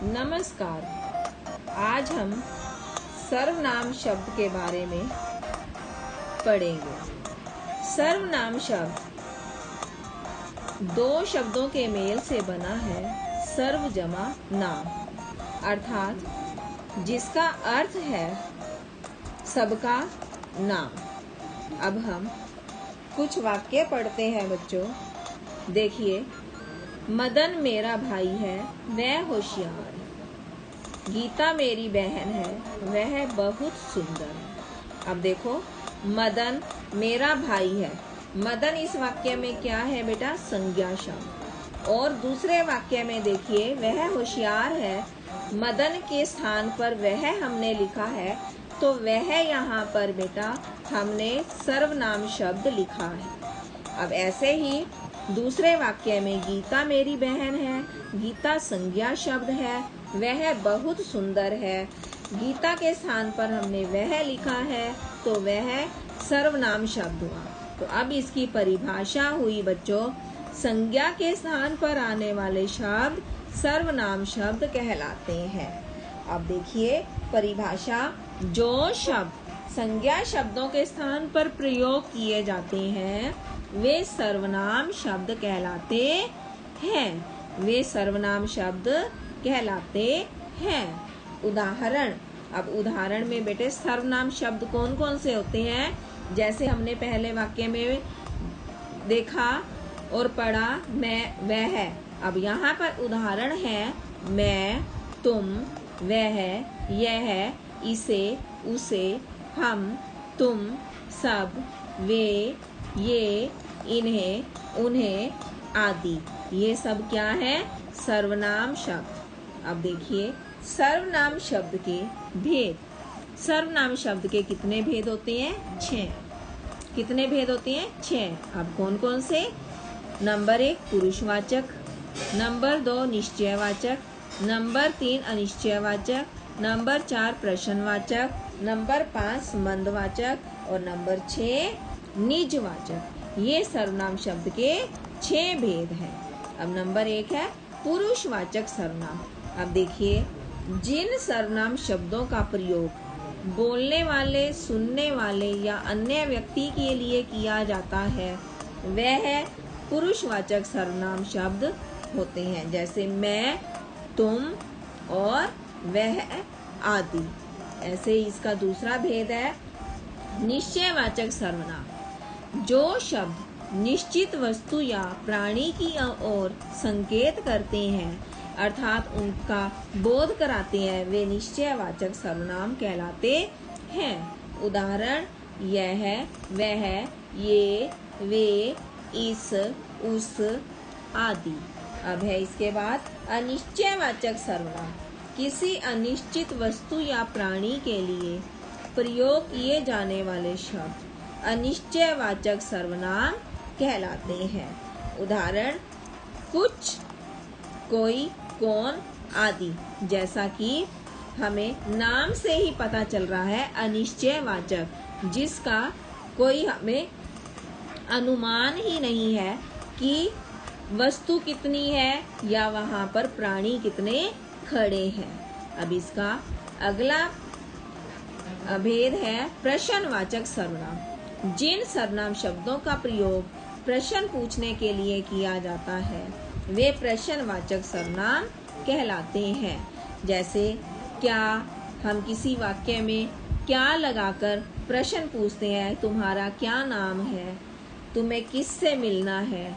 नमस्कार। आज हम सर्वनाम शब्द के बारे में पढ़ेंगे। सर्वनाम शब्द दो शब्दों के मेल से बना है। सर्व जमा नाम, अर्थात जिसका अर्थ है सबका नाम। अब हम कुछ वाक्य पढ़ते हैं बच्चों। देखिए, मदन मेरा भाई है, वह होशियार है। गीता मेरी बहन है, वह बहुत सुंदर है। अब देखो, मदन मेरा भाई है। मदन इस वाक्य में क्या है बेटा? संज्ञा शब्द। और दूसरे वाक्य में देखिए, वह होशियार है। मदन के स्थान पर वह हमने लिखा है, तो वह यहाँ पर बेटा हमने सर्वनाम शब्द लिखा है। अब ऐसे ही दूसरे वाक्य में गीता मेरी बहन है, गीता संज्ञा शब्द है, वह बहुत सुंदर है। गीता के स्थान पर हमने वह लिखा है, तो वह सर्वनाम शब्द हुआ। तो अब इसकी परिभाषा हुई बच्चों, संज्ञा के स्थान पर आने वाले शब्द सर्वनाम शब्द कहलाते हैं। अब देखिए परिभाषा, जो शब्द संज्ञा शब्दों के स्थान पर प्रयोग किए जाते हैं वे सर्वनाम शब्द कहलाते हैं। वे सर्वनाम शब्द कहलाते हैं। उदाहरण, अब उदाहरण में बेटे सर्वनाम शब्द कौन कौन से होते हैं? जैसे हमने पहले वाक्य में देखा और पढ़ा, मैं वह है। अब यहाँ पर उदाहरण है मैं, तुम, वह, यह, इसे, उसे, हम, तुम, सब, वे, ये, इन्हें, उन्हें आदि। ये सब क्या है? सर्वनाम शब्द। अब देखिए सर्वनाम शब्द के भेद। सर्वनाम शब्द के कितने भेद होते हैं? 6। कितने भेद होते हैं? 6। अब कौन कौन से? नंबर 1 पुरुषवाचक, नंबर 2 निश्चयवाचक, नंबर 3 अनिश्चयवाचक, नंबर 4 प्रश्नवाचक, नंबर 5 संबंधवाचक और नंबर 6 निजवाचक। ये सर्वनाम शब्द के 6 भेद हैं। अब नंबर 1 है पुरुषवाचक सर्वनाम। अब देखिए, जिन सर्वनाम शब्दों का प्रयोग बोलने वाले, सुनने वाले या अन्य व्यक्ति के लिए किया जाता है वह पुरुषवाचक सर्वनाम शब्द होते हैं। जैसे मैं, तुम और वह आदि। ऐसे इसका दूसरा भेद है निश्चयवाचक सर्वनाम। जो शब्द निश्चित वस्तु या प्राणी की ओर संकेत करते हैं, अर्थात उनका बोध कराते हैं, वे निश्चयवाचक सर्वनाम कहलाते हैं। उदाहरण, यह, वह, ये, वे, इस, उस आदि। अब है इसके बाद अनिश्चयवाचक सर्वनाम। किसी अनिश्चित वस्तु या प्राणी के लिए प्रयोग किए जाने वाले शब्द अनिश्चयवाचक सर्वनाम कहलाते हैं। उदाहरण, कुछ, कोई, कौन आदि। जैसा कि हमें नाम से ही पता चल रहा है, अनिश्चयवाचक, जिसका कोई हमें अनुमान ही नहीं है कि वस्तु कितनी है या वहां पर प्राणी कितने खड़े हैं। अब इसका अगला भेद है प्रश्नवाचक सर्वनाम। जिन सर्वनाम शब्दों का प्रयोग प्रश्न पूछने के लिए किया जाता है वे प्रश्नवाचक सर्वनाम कहलाते हैं। जैसे क्या, हम किसी वाक्य में क्या लगाकर प्रश्न पूछते हैं, तुम्हारा क्या नाम है, तुम्हें किससे मिलना है,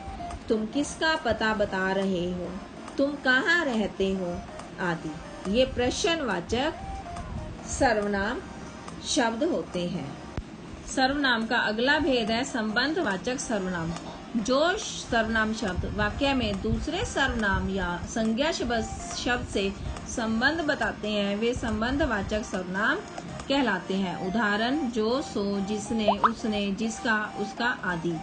तुम किसका पता बता रहे हो, तुम कहाँ रहते हो आदि। ये प्रश्नवाचक सर्वनाम शब्द होते हैं। सर्वनाम का अगला भेद है संबंधवाचक सर्वनाम। जो सर्वनाम शब्द वाक्य में दूसरे सर्वनाम या संज्ञा शब्द से संबंध बताते हैं वे संबंधवाचक सर्वनाम कहलाते हैं। उदाहरण, जो, सो, जिसने, उसने, जिसका, उसका आदि।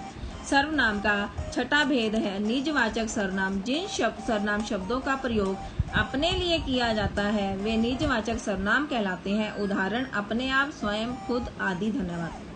सर्वनाम का छठा भेद है निजवाचक सर्वनाम। जिन सर्वनाम शब्दों का प्रयोग अपने लिए किया जाता है वे निजवाचक सर्वनाम कहलाते हैं। उदाहरण, अपने आप, स्वयं, खुद आदि। धन्यवाद।